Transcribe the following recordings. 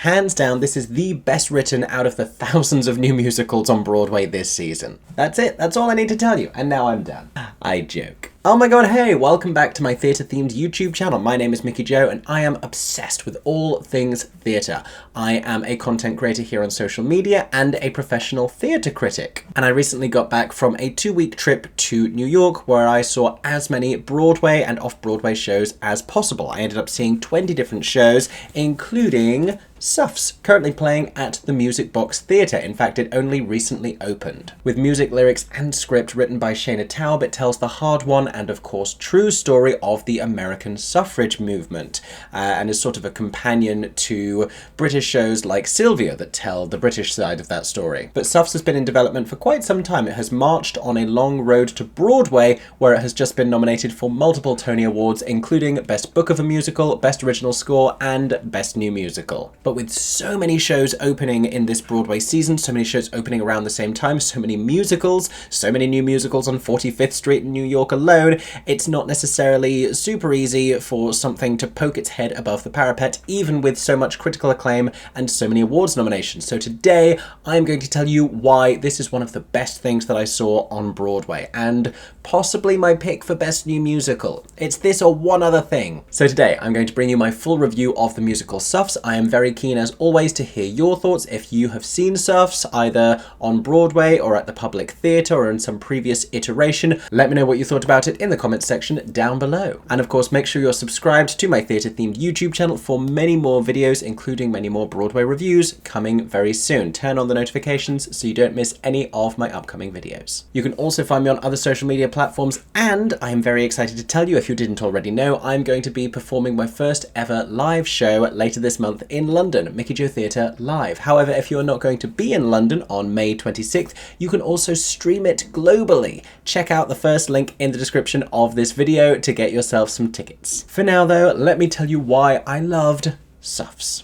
Hands down, this is the best written out of the thousands of new musicals on Broadway this season. That's it, that's all I need to tell you, and now I'm done. I joke. Oh my god, hey, welcome back to my theatre-themed YouTube channel. My name is Mickey Jo, and I am obsessed with all things theatre. I am a content creator here on social media and a professional theatre critic. And I recently got back from a 2-week trip to New York where I saw as many Broadway and off-Broadway shows as possible. I ended up seeing 20 different shows, including Suffs, currently playing at the Music Box Theatre. In fact, it only recently opened. With music, lyrics and script written by Shaina Taub, it tells the hard-won and of course true story of the American suffrage movement, and is sort of a companion to British shows like Sylvia that tell the British side of that story. But Suffs has been in development for quite some time. It has marched on a long road to Broadway, where it has just been nominated for multiple Tony Awards, including Best Book of a Musical, Best Original Score, and Best New Musical. But with so many shows opening in this Broadway season, so many shows opening around the same time, so many musicals, so many new musicals on 45th Street in New York alone, it's not necessarily super easy for something to poke its head above the parapet, even with so much critical acclaim and so many awards nominations. So today, I'm going to tell you why this is one of the best things that I saw on Broadway, and possibly my pick for Best New Musical. It's this or one other thing. So today, I'm going to bring you my full review of the musical Suffs. I am very keen as always to hear your thoughts if you have seen Suffs, either on Broadway or at the Public Theatre or in some previous iteration. Let me know what you thought about it in the comments section down below. And of course, make sure you're subscribed to my theatre-themed YouTube channel for many more videos, including many more Broadway reviews coming very soon. Turn on the notifications so you don't miss any of my upcoming videos. You can also find me on other social media platforms, and I am very excited to tell you, if you didn't already know, I'm going to be performing my first ever live show later this month in London, MickeyJoTheatre Live. However, if you are not going to be in London on May 26th, you can also stream it globally. Check out the first link in the description of this video to get yourself some tickets. For now though, let me tell you why I loved Suffs.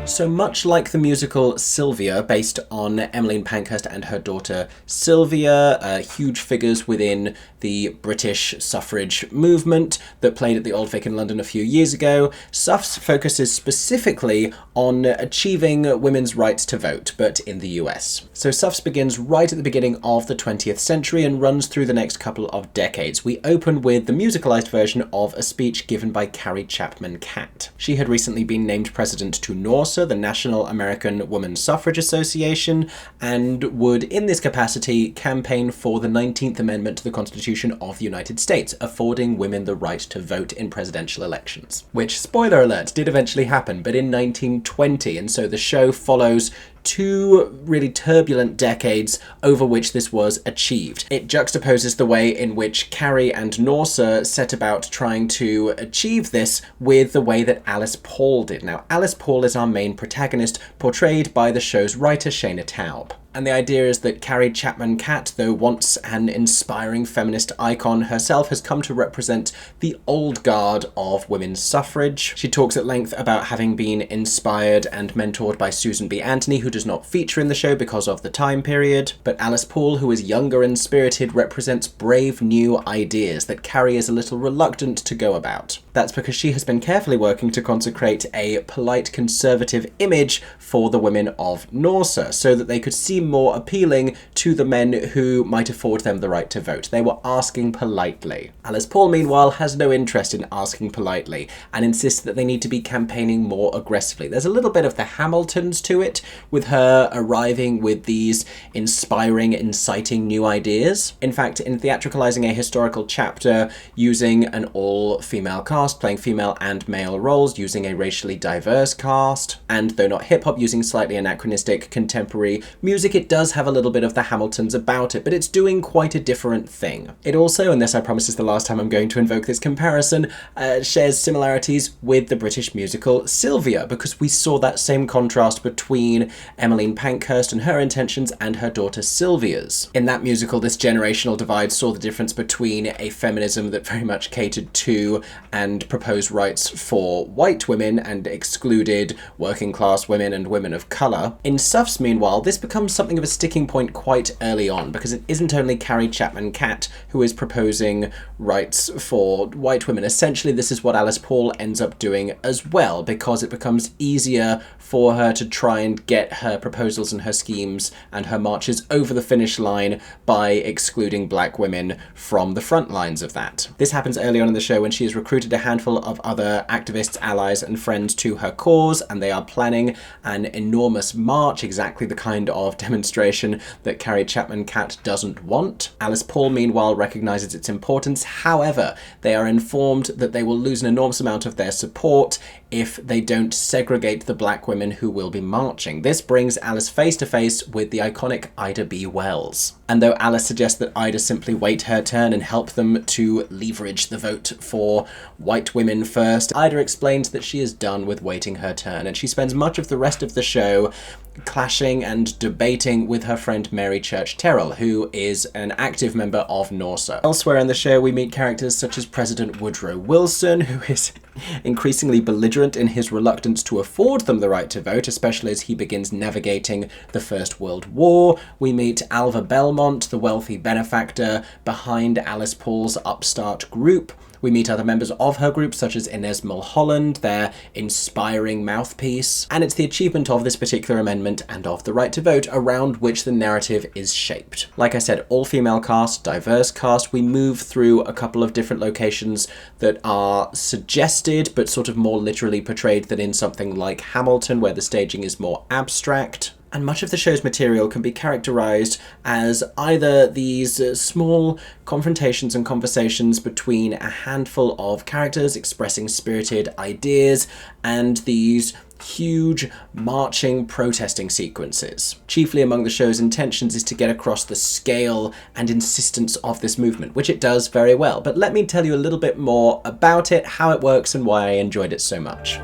So much like the musical Sylvia, based on Emmeline Pankhurst and her daughter Sylvia, huge figures within the British suffrage movement that played at the Old Vic in London a few years ago, Suffs focuses specifically on achieving women's rights to vote, but in the US. So Suffs begins right at the beginning of the 20th century and runs through the next couple of decades. We open with the musicalized version of a speech given by Carrie Chapman Catt. She had recently been named president to NORSA, the National American Woman Suffrage Association, and would, in this capacity, campaign for the 19th Amendment to the Constitution of the United States, affording women the right to vote in presidential elections. Which, spoiler alert, did eventually happen, but in 1920, and so the show follows two really turbulent decades over which this was achieved. It juxtaposes the way in which Carrie and Norsa set about trying to achieve this with the way that Alice Paul did. Now, Alice Paul is our main protagonist, portrayed by the show's writer Shaina Taub. And the idea is that Carrie Chapman Catt, though once an inspiring feminist icon herself, has come to represent the old guard of women's suffrage. She talks at length about having been inspired and mentored by Susan B. Anthony, who does not feature in the show because of the time period. But Alice Paul, who is younger and spirited, represents brave new ideas that Carrie is a little reluctant to go about. That's because she has been carefully working to consecrate a polite conservative image for the women of Norsa, so that they could seem more appealing to the men who might afford them the right to vote. They were asking politely. Alice Paul, meanwhile, has no interest in asking politely and insists that they need to be campaigning more aggressively. There's a little bit of the Hamiltons to it, with her arriving with these inspiring, inciting new ideas. In fact, in theatricalizing a historical chapter using an all-female cast, playing female and male roles, using a racially diverse cast, and though not hip-hop, using slightly anachronistic contemporary music, it does have a little bit of the Hamiltons about it, but it's doing quite a different thing. It also, and this I promise is the last time I'm going to invoke this comparison, shares similarities with the British musical Sylvia, because we saw that same contrast between Emmeline Pankhurst and her intentions and her daughter Sylvia's. In that musical, this generational divide saw the difference between a feminism that very much catered to and and proposed rights for white women and excluded working class women and women of colour. In Suffs, meanwhile, this becomes something of a sticking point quite early on, because it isn't only Carrie Chapman Catt who is proposing rights for white women. Essentially, this is what Alice Paul ends up doing as well, because it becomes easier for her to try and get her proposals and her schemes and her marches over the finish line by excluding black women from the front lines of that. This happens early on in the show when she has recruited a handful of other activists, allies and friends to her cause, and they are planning an enormous march, exactly the kind of demonstration that Carrie Chapman Catt doesn't want. Alice Paul, meanwhile, recognises its importance. However, they are informed that they will lose an enormous amount of their support if they don't segregate the black women who will be marching. This brings Alice face to face with the iconic Ida B. Wells. And though Alice suggests that Ida simply wait her turn and help them to leverage the vote for white women first, Ida explains that she is done with waiting her turn, and she spends much of the rest of the show clashing and debating with her friend Mary Church Terrell, who is an active member of NORSA. Elsewhere in the show, we meet characters such as President Woodrow Wilson, who is increasingly belligerent in his reluctance to afford them the right to vote, especially as he begins navigating the First World War. We meet Alva Belmont, the wealthy benefactor behind Alice Paul's upstart group. We meet other members of her group, such as Inez Milholland, their inspiring mouthpiece. And it's the achievement of this particular amendment and of the right to vote around which the narrative is shaped. Like I said, all-female cast, diverse cast. We move through a couple of different locations that are suggested, but sort of more literally portrayed than in something like Hamilton, where the staging is more abstract. And much of the show's material can be characterised as either these small confrontations and conversations between a handful of characters expressing spirited ideas and these huge marching protesting sequences. Chiefly among the show's intentions is to get across the scale and insistence of this movement, which it does very well. But let me tell you a little bit more about it, how it works and why I enjoyed it so much.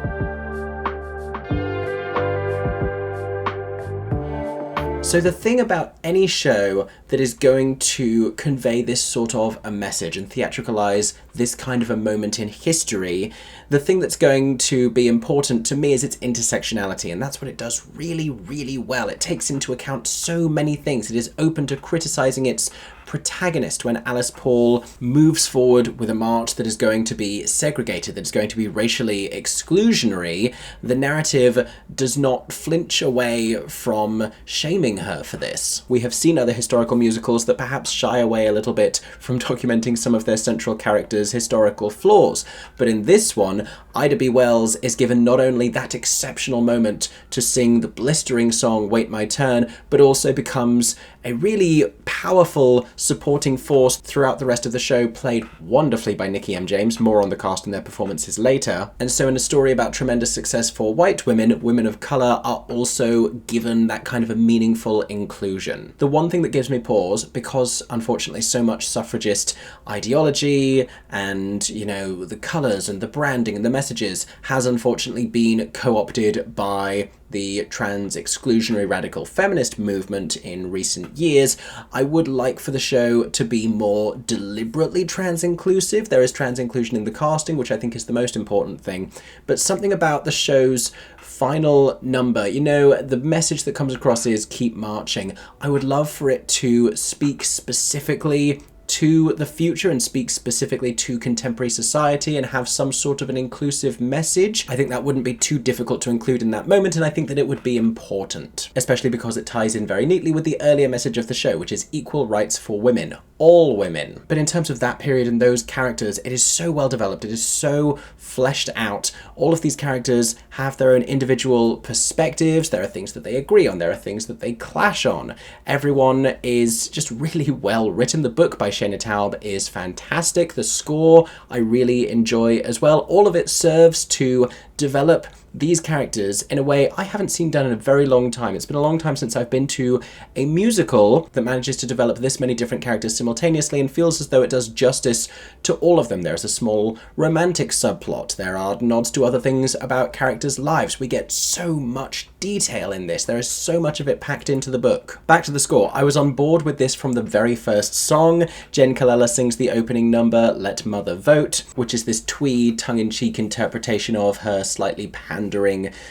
So the thing about any show that is going to convey this sort of a message and theatricalize this kind of a moment in history, the thing that's going to be important to me is its intersectionality, and that's what it does really, really well. It takes into account so many things. It is open to criticizing its protagonist when Alice Paul moves forward with a march that is going to be segregated, that is going to be racially exclusionary. The narrative does not flinch away from shaming her for this. We have seen other historical musicals that perhaps shy away a little bit from documenting some of their central characters' historical flaws, but in this one, Ida B. Wells is given not only that exceptional moment to sing the blistering song Wait My Turn, but also becomes a really powerful supporting force throughout the rest of the show, played wonderfully by Nikki M James. More on the cast and their performances later. And so in a story about tremendous success for white women, women of colour are also given that kind of a meaningful inclusion. The one thing that gives me pause, because unfortunately so much suffragist ideology and, you know, the colours and the branding and the messages has unfortunately been co-opted by the trans exclusionary radical feminist movement in recent years, I would like for the show to be more deliberately trans inclusive. There is trans inclusion in the casting, which I think is the most important thing, but something about the show's final number, you know, the message that comes across is keep marching. I would love for it to speak specifically to the future and speak specifically to contemporary society and have some sort of an inclusive message. I think that wouldn't be too difficult to include in that moment, and I think that it would be important, especially because it ties in very neatly with the earlier message of the show, which is equal rights for women. All women. But in terms of that period and those characters, it is so well developed, it is so fleshed out. All of these characters have their own individual perspectives, there are things that they agree on, there are things that they clash on. Everyone is just really well written. The book by Shaina Taub is fantastic. The score I really enjoy as well. All of it serves to develop these characters in a way I haven't seen done in a very long time. It's been a long time since I've been to a musical that manages to develop this many different characters simultaneously and feels as though it does justice to all of them. There's a small romantic subplot. There are nods to other things about characters' lives. We get so much detail in this. There is so much of it packed into the book. Back to the score. I was on board with this from the very first song. Jenn Colella sings the opening number, Let Mother Vote, which is this twee, tongue-in-cheek interpretation of her slightly pandering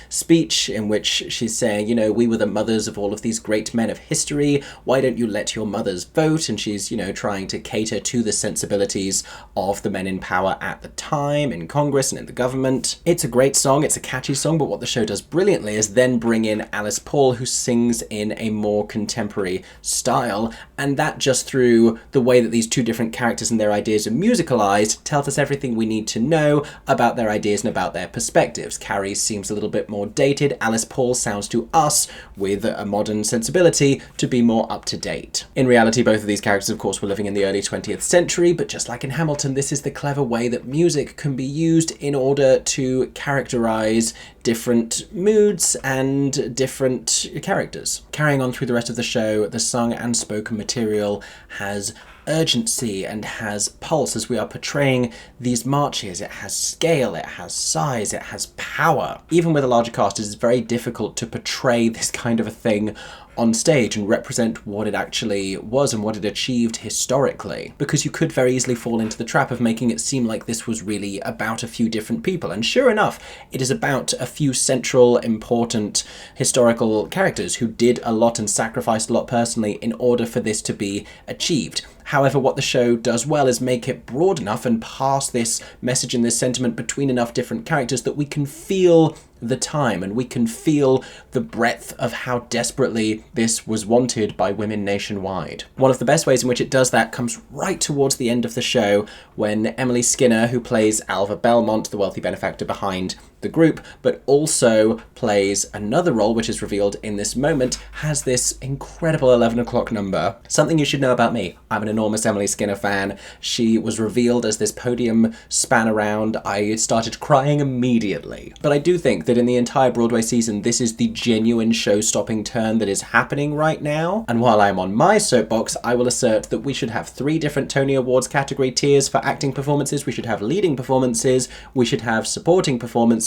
speech in which she's saying, you know, we were the mothers of all of these great men of history. Why don't you let your mothers vote? And she's, you know, trying to cater to the sensibilities of the men in power at the time in Congress and in the government. It's a great song. It's a catchy song, but what the show does brilliantly is then bring in Alice Paul, who sings in a more contemporary style, and that just through the way that these two different characters and their ideas are musicalized tells us everything we need to know about their ideas and about their perspectives. Carrie seems a little bit more dated. Alice Paul sounds to us, with a modern sensibility, to be more up to date. In reality, both of these characters, of course, were living in the early 20th century, but just like in Hamilton, this is the clever way that music can be used in order to characterize different moods and different characters. Carrying on through the rest of the show, the sung and spoken material has urgency and has pulse as we are portraying these marches. It has scale, it has size, it has power. Even with a larger cast, it is very difficult to portray this kind of a thing on stage and represent what it actually was and what it achieved historically, because you could very easily fall into the trap of making it seem like this was really about a few different people. And sure enough, it is about a few central, important historical characters who did a lot and sacrificed a lot personally in order for this to be achieved. However, what the show does well is make it broad enough and pass this message and this sentiment between enough different characters that we can feel the time and we can feel the breadth of how desperately this was wanted by women nationwide. One of the best ways in which it does that comes right towards the end of the show when Emily Skinner, who plays Alva Belmont, the wealthy benefactor behind the group, but also plays another role which is revealed in this moment, has this incredible 11 o'clock number. Something you should know about me. I'm an enormous Emily Skinner fan. She was revealed as this podium span around. I started crying immediately. But I do think that in the entire Broadway season, this is the genuine show-stopping turn that is happening right now. And while I'm on my soapbox, I will assert that we should have 3 different Tony Awards category tiers for acting performances. We should have leading performances. We should have supporting performances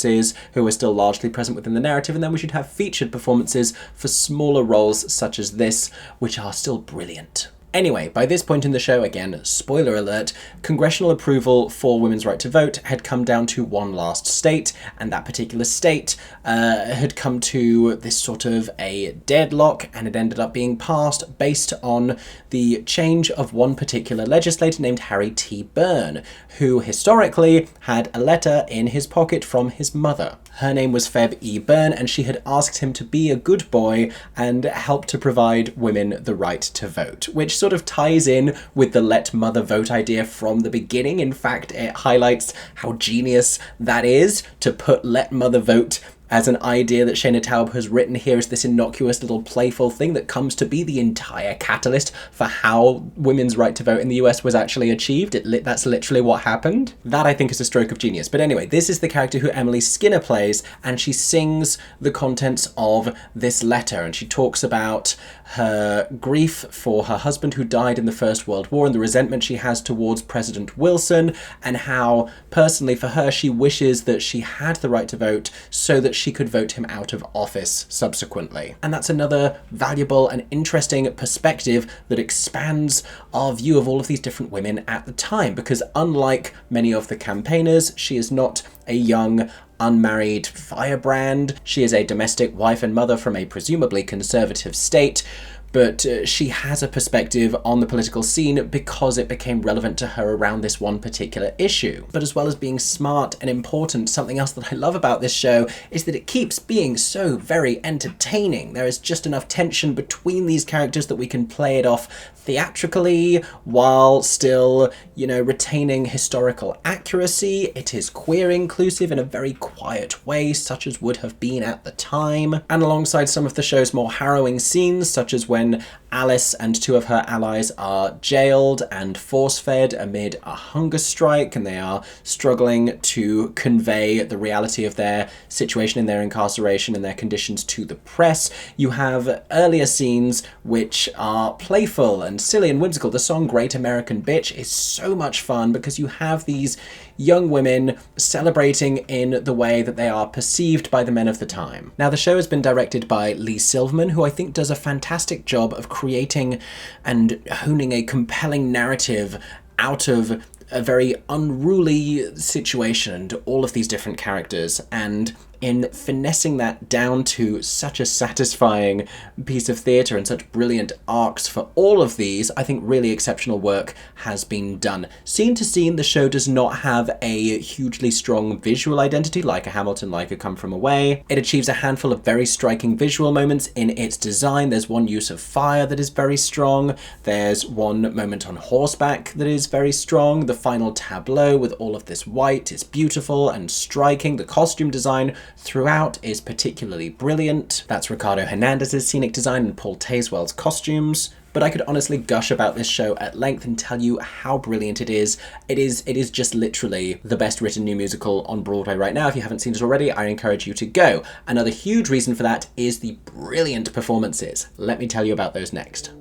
who are still largely present within the narrative, and then we should have featured performances for smaller roles such as this, which are still brilliant. Anyway, by this point in the show, again, spoiler alert, congressional approval for women's right to vote had come down to one last state, and that particular state had come to this sort of a deadlock, and it ended up being passed based on the change of one particular legislator named Harry T. Byrne, who historically had a letter in his pocket from his mother. Her name was Feb E. Byrne, and she had asked him to be a good boy and help to provide women the right to vote, which sort of ties in with the let mother vote idea from the beginning. In fact, it highlights how genius that is to put let mother vote as an idea that Shaina Taub has written here as this innocuous little playful thing that comes to be the entire catalyst for how women's right to vote in the US was actually achieved. That's literally what happened. That, I think, is a stroke of genius. But anyway, this is the character who Emily Skinner plays, and she sings the contents of this letter, and she talks about her grief for her husband who died in the First World War and the resentment she has towards President Wilson, and how personally for her she wishes that she had the right to vote so that she could vote him out of office subsequently. And that's another valuable and interesting perspective that expands our view of all of these different women at the time, because unlike many of the campaigners, she is not a young, unmarried firebrand. She is a domestic wife and mother from a presumably conservative state, but she has a perspective on the political scene because it became relevant to her around this one particular issue. But as well as being smart and important, something else that I love about this show is that it keeps being so very entertaining. There is just enough tension between these characters that we can play it off theatrically while still, retaining historical accuracy. It is queer inclusive in a very quiet way, such as would have been at the time. And alongside some of the show's more harrowing scenes, such as when when Alice and two of her allies are jailed and force-fed amid a hunger strike, and they are struggling to convey the reality of their situation in their incarceration and their conditions to the press. You have earlier scenes which are playful and silly and whimsical. The song Great American Bitch is so much fun because you have these young women celebrating in the way that they are perceived by the men of the time. Now, the show has been directed by Lee Silverman, who I think does a fantastic job of creating and honing a compelling narrative out of a very unruly situation and all of these different characters, and in finessing that down to such a satisfying piece of theatre and such brilliant arcs for all of these, I think really exceptional work has been done. Scene to scene, the show does not have a hugely strong visual identity like a Hamilton, like a Come From Away. It achieves a handful of very striking visual moments in its design. There's one use of fire that is very strong. There's one moment on horseback that is very strong. The final tableau with all of this white is beautiful and striking. The costume design throughout is particularly brilliant. That's Ricardo Hernandez's scenic design and Paul Tazewell's costumes. But I could honestly gush about this show at length and tell you how brilliant it is. It is just literally the best written new musical on Broadway right now. If you haven't seen it already, I encourage you to go. Another huge reason for that is the brilliant performances. Let me tell you about those next.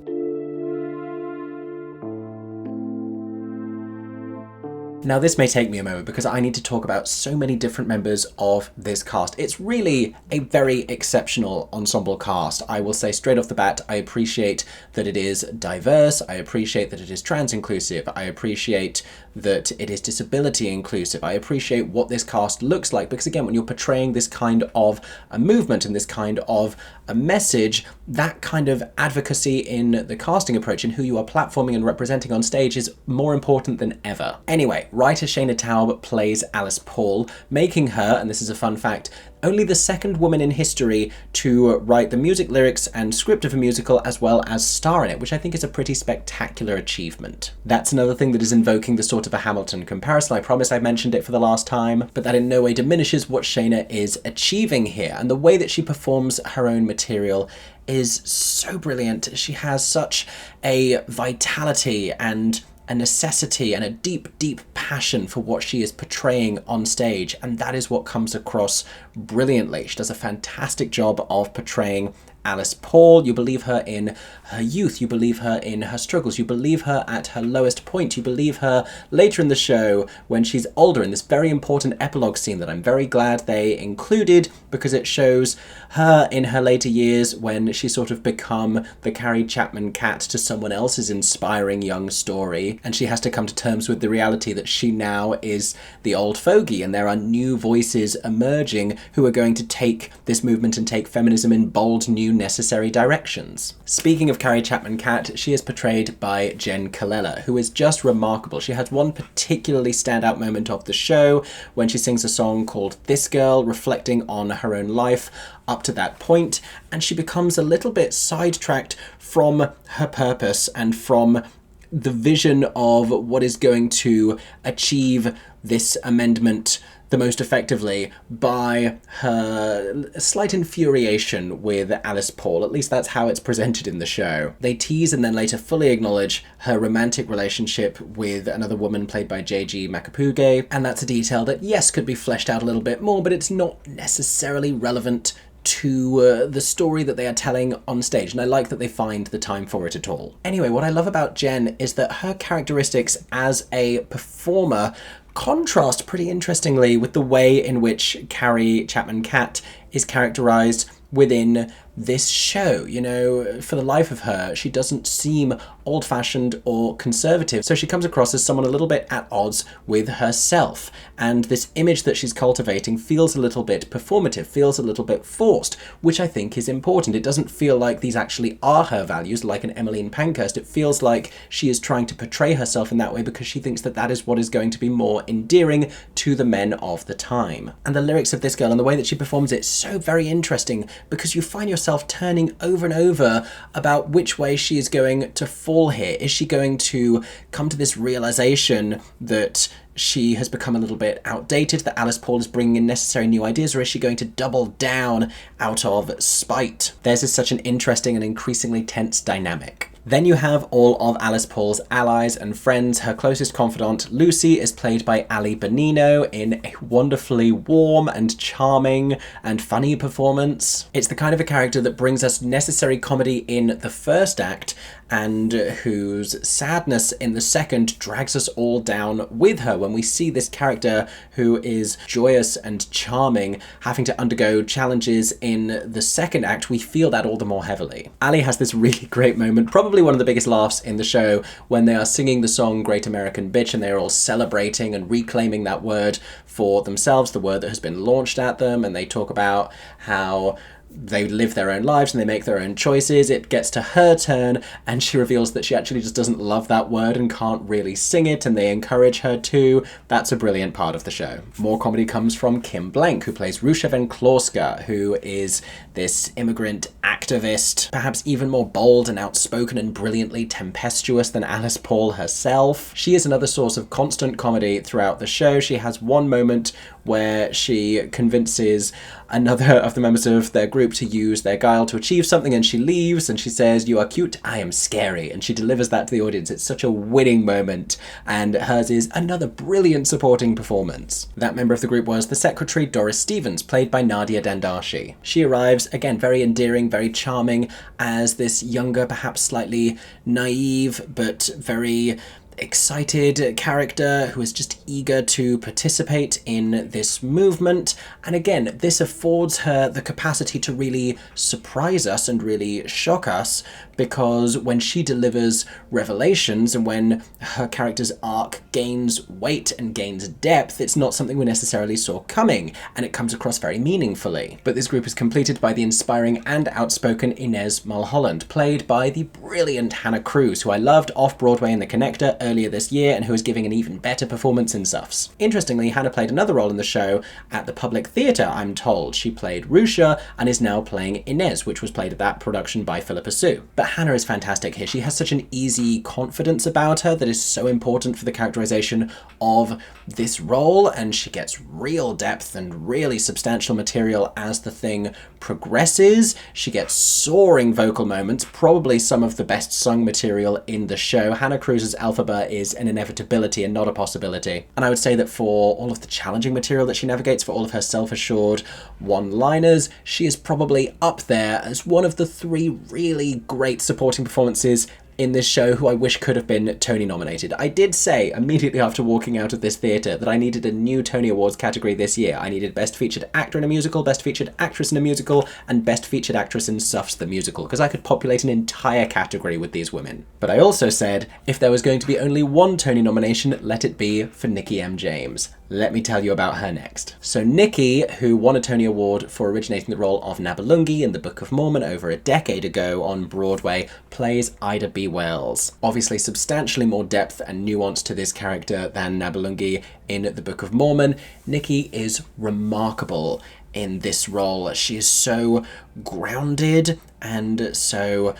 Now, this may take me a moment because I need to talk about so many different members of this cast. It's really a very exceptional ensemble cast. I will say straight off the bat, I appreciate that it is diverse. I appreciate that it is trans inclusive. I appreciate that it is disability inclusive. I appreciate what this cast looks like because, again, when you're portraying this kind of a movement and this kind of a message, that kind of advocacy in the casting approach and who you are platforming and representing on stage is more important than ever. Anyway, writer Shaina Taub plays Alice Paul, making her, and this is a fun fact, only the second woman in history to write the music, lyrics, and script of a musical as well as star in it, which I think is a pretty spectacular achievement. That's another thing that is invoking the sort of a Hamilton comparison. I promise I mentioned it for the last time, but that in no way diminishes what Shaina is achieving here. And the way that she performs her own material is so brilliant. She has such a vitality and a necessity and a deep, deep passion for what she is portraying on stage, and that is what comes across brilliantly. She does a fantastic job of portraying Alice Paul. You believe her in her youth, you believe her in her struggles, you believe her at her lowest point, you believe her later in the show when she's older in this very important epilogue scene that I'm very glad they included because it shows her in her later years when she's sort of become the Carrie Chapman cat to someone else's inspiring young story, and she has to come to terms with the reality that she now is the old fogey and there are new voices emerging who are going to take this movement and take feminism in bold new necessary directions. Speaking of Carrie Chapman cat, she is portrayed by Jenn Colella, who is just remarkable. She has one particularly standout moment of the show when she sings a song called This Girl, reflecting on her own life up to that point, and she becomes a little bit sidetracked from her purpose and from the vision of what is going to achieve this amendment the most effectively by her slight infuriation with Alice Paul. At least that's how it's presented in the show. They tease and then later fully acknowledge her romantic relationship with another woman played by J.G. Makapuge, and that's a detail that, yes, could be fleshed out a little bit more, but it's not necessarily relevant to the story that they are telling on stage, and I like that they find the time for it at all. Anyway, what I love about Jenn is that her characteristics as a performer contrast pretty interestingly with the way in which Carrie Chapman Cat is characterized within this show. You know, for the life of her, she doesn't seem old-fashioned or conservative, so she comes across as someone a little bit at odds with herself, and this image that she's cultivating feels a little bit performative, feels a little bit forced, which I think is important. It doesn't feel like these actually are her values like an Emmeline Pankhurst. It feels like she is trying to portray herself in that way because she thinks that that is what is going to be more endearing to the men of the time. And the lyrics of This Girl and the way that she performs it is so very interesting because you find yourself herself turning over and over about which way she is going to fall here. Is she going to come to this realization that she has become a little bit outdated, that Alice Paul is bringing in necessary new ideas, or is she going to double down out of spite? Theirs is such an interesting and increasingly tense dynamic. Then you have all of Alice Paul's allies and friends. Her closest confidant, Lucy, is played by Ali Bonino in a wonderfully warm and charming and funny performance. It's the kind of a character that brings us necessary comedy in the first act and whose sadness in the second drags us all down with her. When we see this character who is joyous and charming having to undergo challenges in the second act, we feel that all the more heavily. Ali has this really great moment, probably one of the biggest laughs in the show, when they are singing the song Great American Bitch and they're all celebrating and reclaiming that word for themselves, the word that has been launched at them, and they talk about how they live their own lives and they make their own choices. It gets to her turn and she reveals that she actually just doesn't love that word and can't really sing it, and they encourage her to. That's a brilliant part of the show. More comedy comes from Kim Blank, who plays Rusha Venklorska, who is this immigrant activist, perhaps even more bold and outspoken and brilliantly tempestuous than Alice Paul herself. She is another source of constant comedy throughout the show. She has one moment where she convinces another of the members of their group to use their guile to achieve something, and she leaves and she says, "You are cute, I am scary," and she delivers that to the audience. It's such a winning moment, and hers is another brilliant supporting performance. That member of the group was the secretary, Doris Stevens, played by Nadia Dandashi. She arrives, again, very endearing, very charming, as this younger, perhaps slightly naive, but very excited character who is just eager to participate in this movement. And again, this affords her the capacity to really surprise us and really shock us, because when she delivers revelations and when her character's arc gains weight and gains depth, it's not something we necessarily saw coming, and it comes across very meaningfully. But this group is completed by the inspiring and outspoken Inez Milholland, played by the brilliant Hannah Cruz, who I loved off-Broadway in The Connector earlier this year and who is giving an even better performance in Suffs. Interestingly, Hannah played another role in the show at the Public Theatre, I'm told. She played Rusha and is now playing Inez, which was played at that production by Philippa Sue. But Hannah is fantastic here. She has such an easy confidence about her that is so important for the characterization of this role, and she gets real depth and really substantial material as the thing progresses. She gets soaring vocal moments, probably some of the best sung material in the show. Hannah Cruz's Alphaba is an inevitability and not a possibility. And I would say that for all of the challenging material that she navigates, for all of her self-assured one-liners, she is probably up there as one of the three really great supporting performances in this show who I wish could have been Tony nominated. I did say immediately after walking out of this theatre that I needed a new Tony Awards category this year. I needed Best Featured Actor in a Musical, Best Featured Actress in a Musical, and Best Featured Actress in Suffs the Musical, because I could populate an entire category with these women. But I also said, if there was going to be only one Tony nomination, let it be for Nikki M James. Let me tell you about her next. So Nikki, who won a Tony Award for originating the role of Nabulungi in the Book of Mormon over a decade ago on Broadway, plays Ida B. Wells. Obviously substantially more depth and nuance to this character than Nabulungi in the Book of Mormon. Nikki is remarkable in this role. She is so grounded and so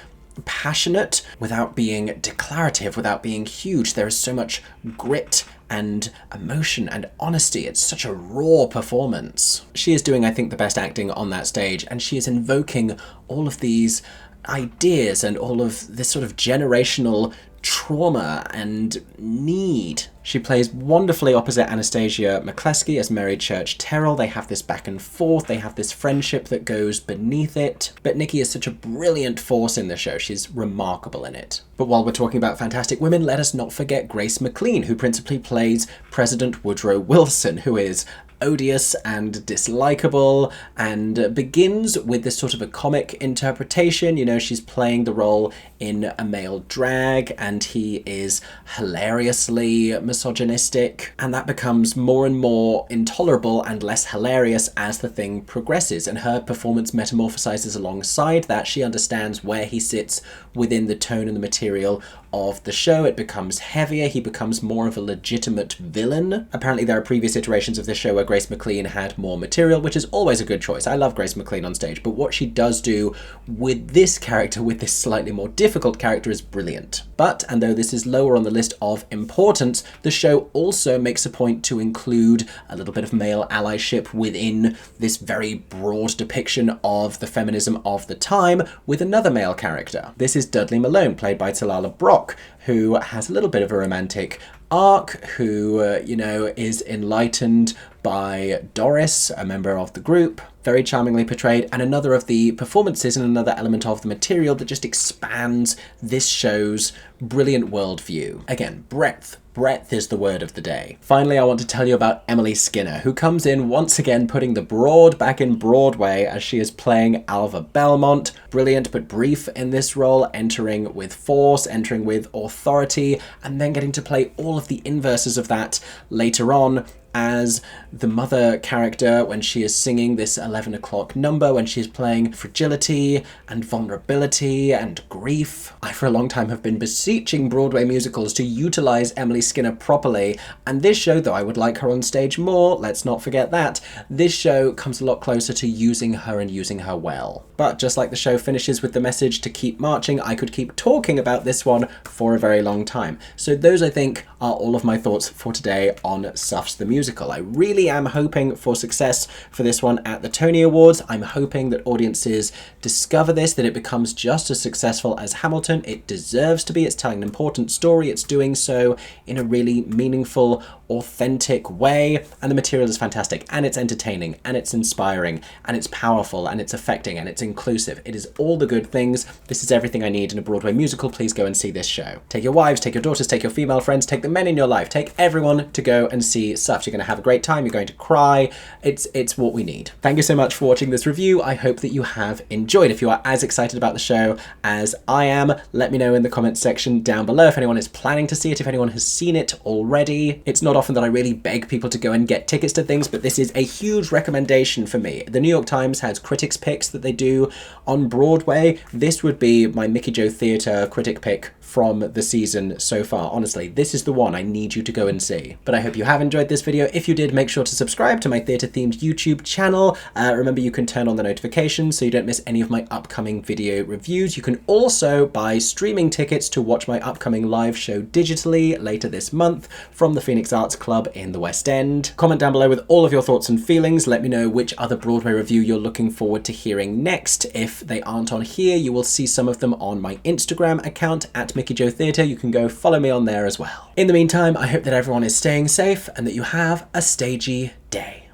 passionate without being declarative, without being huge. There is so much grit and emotion and honesty. It's such a raw performance. She is doing, I think, the best acting on that stage, and she is invoking all of these ideas and all of this sort of generational trauma and need. She plays wonderfully opposite Anastasia McCleskey as Mary Church Terrell. They have this back and forth, they have this friendship that goes beneath it. But Nikki is such a brilliant force in the show. She's remarkable in it. But while we're talking about fantastic women, let us not forget Grace McLean, who principally plays President Woodrow Wilson, who is odious and dislikable and begins with this sort of a comic interpretation. You know, she's playing the role in a male drag and he is hilariously misogynistic, and that becomes more and more intolerable and less hilarious as the thing progresses, and her performance metamorphosizes alongside that. She understands where he sits within the tone and the material of the show. It becomes heavier. He becomes more of a legitimate villain. Apparently there are previous iterations of this show where Grace McLean had more material, which is always a good choice. I love Grace McLean on stage, but what she does do with this character, with this slightly more difficult character, is brilliant. But, and though this is lower on the list of importance, the show also makes a point to include a little bit of male allyship within this very broad depiction of the feminism of the time with another male character. This is Dudley Malone, played by Talala Brock, who has a little bit of a romantic arc, who, is enlightened by Doris, a member of the group, very charmingly portrayed, and another of the performances and another element of the material that just expands this show's brilliant worldview. Again, breadth. Breadth is the word of the day. Finally, I want to tell you about Emily Skinner, who comes in once again putting the broad back in Broadway as she is playing Alva Belmont. Brilliant but brief in this role, entering with force, entering with authority, and then getting to play all of the inverses of that later on as the mother character when she is singing this 11 o'clock number, when she's playing fragility and vulnerability and grief. I for a long time have been beseeching Broadway musicals to utilize Emily Skinner properly, and this show, though I would like her on stage more, let's not forget that, this show comes a lot closer to using her and using her well. But just like the show finishes with the message to keep marching, I could keep talking about this one for a very long time. So those, I think, are all of my thoughts for today on Suffs the musical. I really am hoping for success for this one at the Tony Awards. I'm hoping that audiences discover this, that it becomes just as successful as Hamilton. It deserves to be. It's telling an important story. It's doing so in a really meaningful, authentic way, and the material is fantastic, and it's entertaining, and it's inspiring, and it's powerful, and it's affecting, and it's inclusive. It is all the good things. This is everything I need in a Broadway musical. Please go and see this show. Take your wives, take your daughters, take your female friends, take the men in your life, take everyone to go and see Suffs. You're going to have a great time. You're going to cry. It's what we need. Thank you so much for watching this review. I hope that you have enjoyed. If you are as excited about the show as I am, let me know in the comments section down below if anyone is planning to see it, if anyone has seen it already. It's not often that I really beg people to go and get tickets to things, but this is a huge recommendation for me. The New York Times has critics picks that they do on Broadway. This would be my MickeyJoTheatre critic pick from the season so far. Honestly, this is the one I need you to go and see. But I hope you have enjoyed this video. If you did, make sure to subscribe to my theatre-themed YouTube channel. Remember, you can turn on the notifications so you don't miss any of my upcoming video reviews. You can also buy streaming tickets to watch my upcoming live show digitally later this month from the Phoenix Arts Club in the West End. Comment down below with all of your thoughts and feelings. Let me know which other Broadway review you're looking forward to hearing next. If they aren't on here, you will see some of them on my Instagram account at MickeyJoTheatre. You can go follow me on there as well. In the meantime, I hope that everyone is staying safe and that you have a stagey day.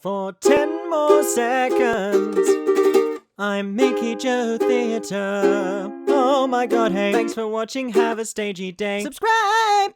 For 10 more seconds, I'm MickeyJoTheatre. Oh my god, hey, thanks for watching, have a stagey day. Subscribe!